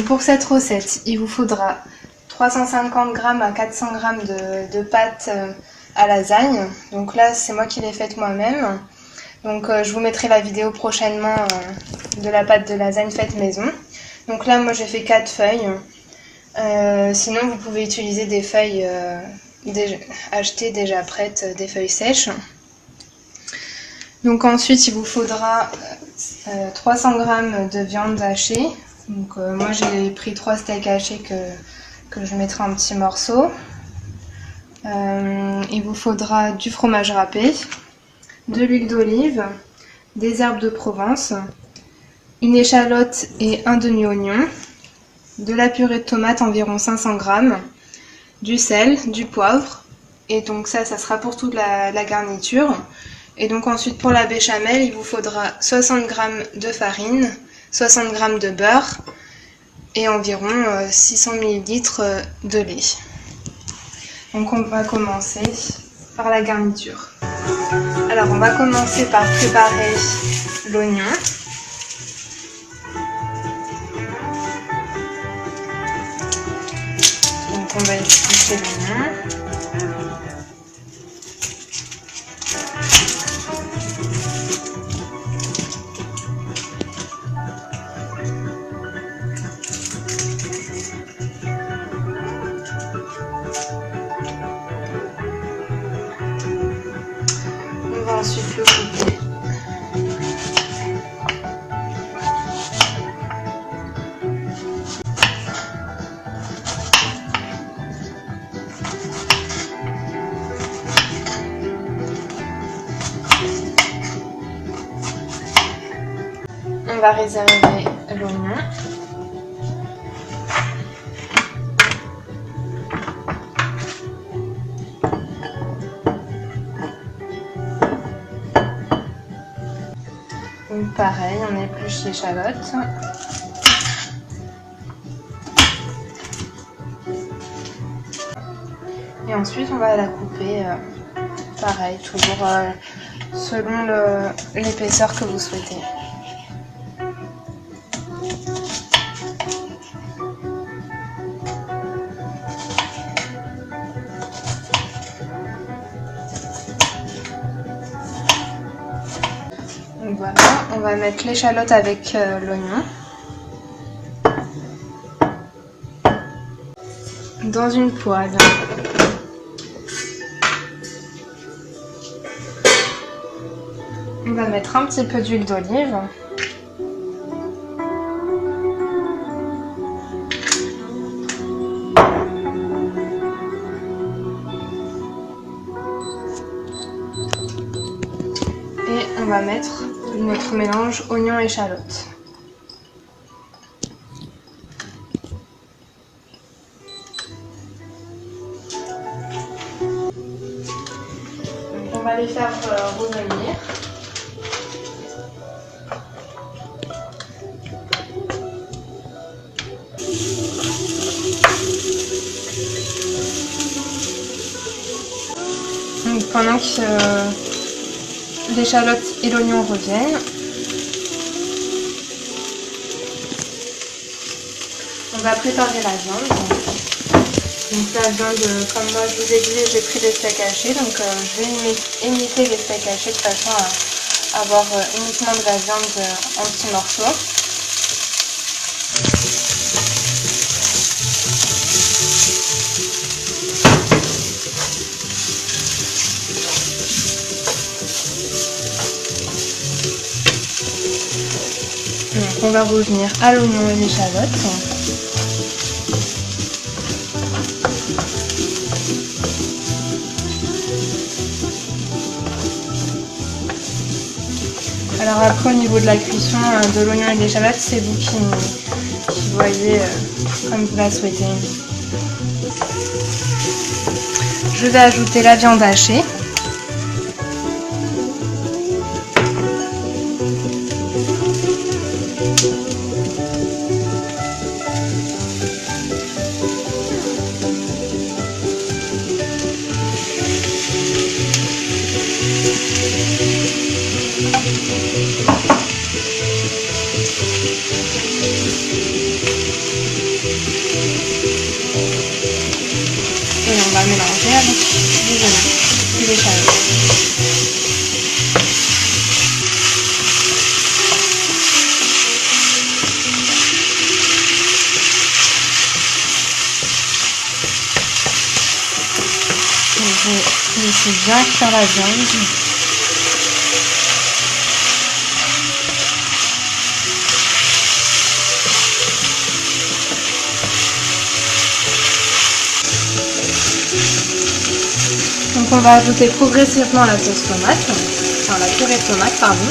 Pour cette recette, il vous faudra 350 g à 400 g de pâte à lasagne. Donc là, c'est moi qui l'ai faite moi-même. Donc je vous mettrai la vidéo prochainement de la pâte de lasagne faite maison. Donc là, moi j'ai fait 4 feuilles. Sinon, vous pouvez utiliser des feuilles achetées déjà prêtes, des feuilles sèches. Donc ensuite, il vous faudra 300 g de viande hachée. Donc moi j'ai pris 3 steaks hachés que je mettrai en petits morceaux. Il vous faudra du fromage râpé, de l'huile d'olive, des herbes de Provence, une échalote et un demi-oignon, de la purée de tomate environ 500 g, du sel, du poivre, et donc ça sera pour toute la garniture. Et donc ensuite pour la béchamel, il vous faudra 60 g de farine, 60 g de beurre et environ 600 ml de lait. Donc on va commencer par la garniture. Alors on va commencer par préparer l'oignon. Donc on va éplucher l'oignon. On va ensuite le couper. On va réserver l'oignon. Donc pareil, on épluche l'échalote. Et ensuite on va la couper, pareil, toujours selon l'épaisseur que vous souhaitez. Donc voilà, on va mettre l'échalote avec l'oignon dans une poêle. On va mettre un petit peu d'huile d'olive. Et on va mettre notre mélange oignon-échalote. Donc on va les faire revenir. Donc pendant que l'échalote et l'oignon reviennent, on va préparer la viande. Donc la viande, comme moi je vous ai dit, j'ai pris des steaks hachés, donc je vais imiter les steaks hachés de façon à avoir uniquement de la viande en petits morceaux. Donc on va revenir à l'oignon et l'échalote. Alors après au niveau de la cuisson de l'oignon et de l'échalote, c'est vous qui voyez comme vous la souhaitez. Je vais ajouter la viande hachée. fait bien cuire la viande. Donc on va ajouter progressivement la sauce tomate, enfin la purée de tomate, pardon.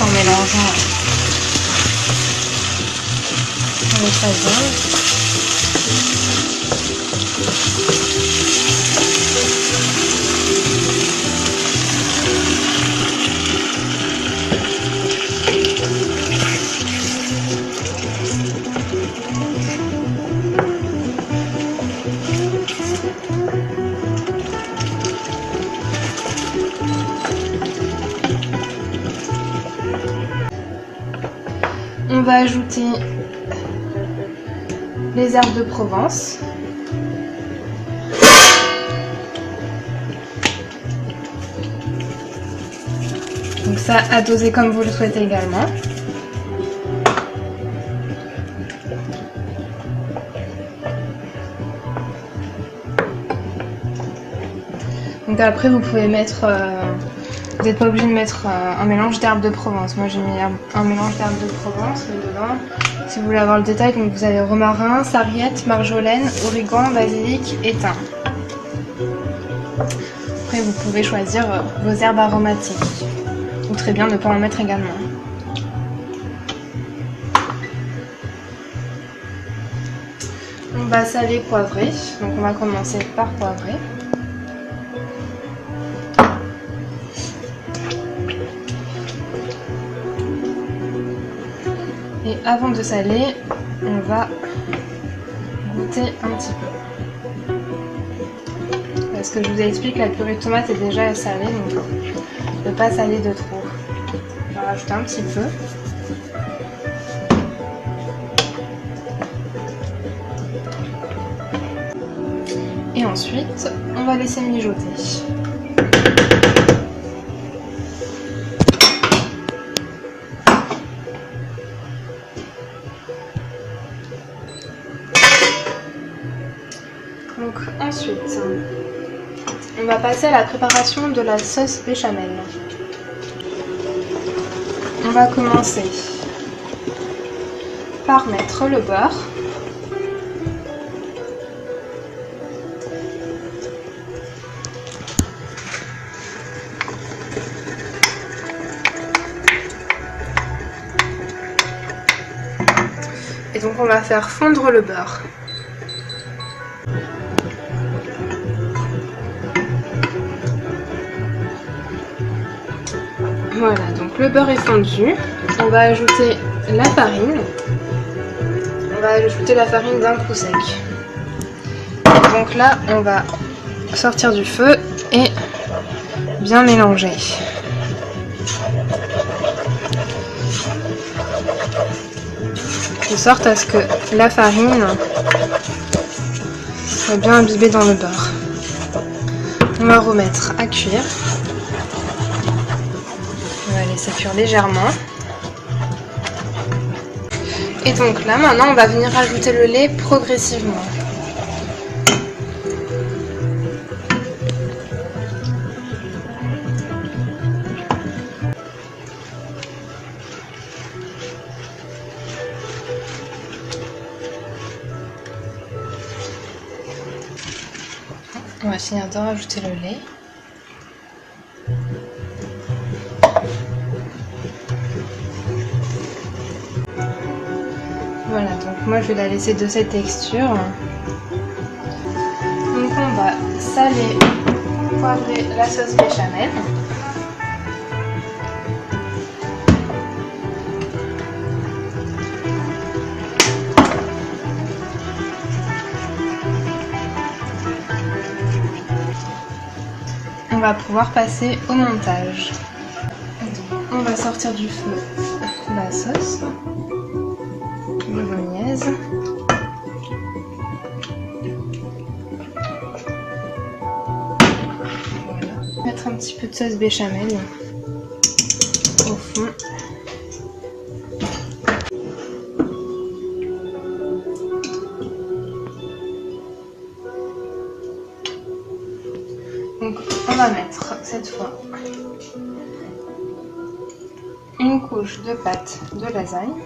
En mélangeant avec la viande. On va ajouter les herbes de Provence. Donc ça, à doser comme vous le souhaitez également. Donc après, vous pouvez mettre... vous n'êtes pas obligé de mettre un mélange d'herbes de Provence. Moi j'ai mis un mélange d'herbes de Provence, mais dedans, si vous voulez avoir le détail, donc vous avez romarin, sarriette, marjolaine, origan, basilic et thym. Après vous pouvez choisir vos herbes aromatiques, ou très bien ne pas en mettre également. On va saler, poivrer, donc on va commencer par poivrer. Et avant de saler, on va goûter un petit peu. Parce que je vous ai expliqué, la purée de tomate est déjà salée, donc ne pas saler de trop. On va rajouter un petit peu. Et ensuite, on va laisser mijoter. Donc ensuite, on va passer à la préparation de la sauce béchamel. On va commencer par mettre le beurre. Et donc on va faire fondre le beurre. Voilà, donc le beurre est fondu. On va ajouter la farine. On va ajouter la farine d'un coup sec. Donc là, on va sortir du feu et bien mélanger. De sorte à ce que la farine soit bien imbibée dans le beurre. On va remettre à cuire. On va laisser cuire légèrement. Et donc là, maintenant, on va venir ajouter le lait progressivement. On va finir de rajouter le lait. Voilà, donc moi je vais la laisser de cette texture. Donc on va saler, poivrer la sauce béchamel. On va pouvoir passer au montage. On va sortir du feu la sauce bolognaise. Voilà. Mettre un petit peu de sauce béchamel au fond. Donc on va mettre cette fois une couche de pâte de lasagne.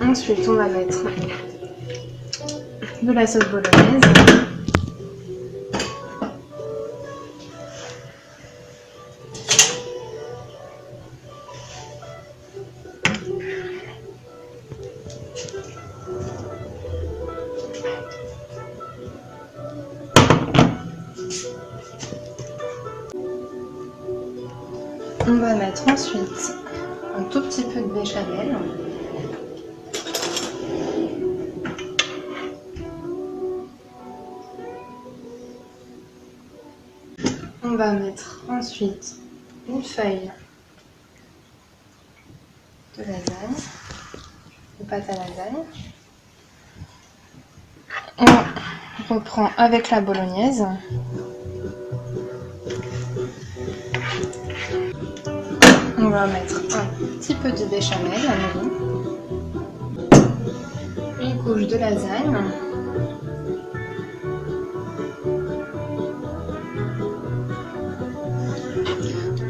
Ensuite on va mettre de la sauce bolognaise. On va mettre ensuite un tout petit peu de béchamel. On va mettre ensuite une feuille de lasagne, de pâte à lasagne. On reprend avec la bolognaise. On va mettre un petit peu de béchamel à nouveau, une couche de lasagne,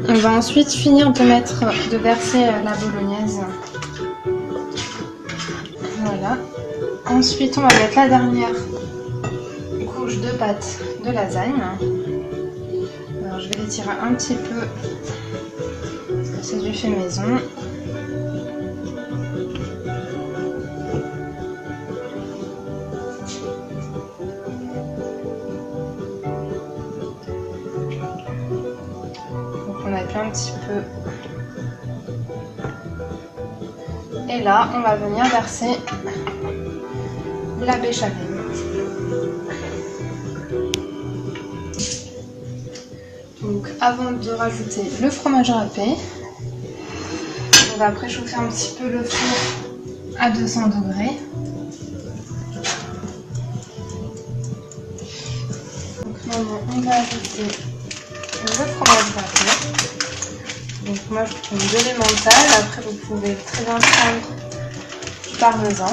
on va ensuite finir de verser la bolognaise. Voilà. Ensuite, on va mettre la dernière couche de pâte de lasagne. Alors, je vais l'étirer un petit peu. C'est du fait maison. Donc on appuie un petit peu. Et là, on va venir verser la béchamel. Donc avant de rajouter le fromage râpé, on va préchauffer un petit peu le four à 200 degrés. Donc maintenant on va ajouter le fromage râpé. Donc moi je prends de l'emmental, après vous pouvez très bien prendre du parmesan.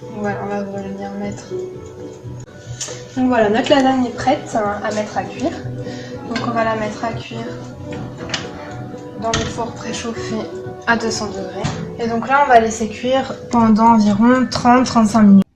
Donc voilà, on va venir mettre. Donc voilà, notre lasagne est prête à mettre à cuire. Donc on va la mettre à cuire dans le four préchauffé à 200 degrés. Et donc là on va laisser cuire pendant environ 30-35 minutes.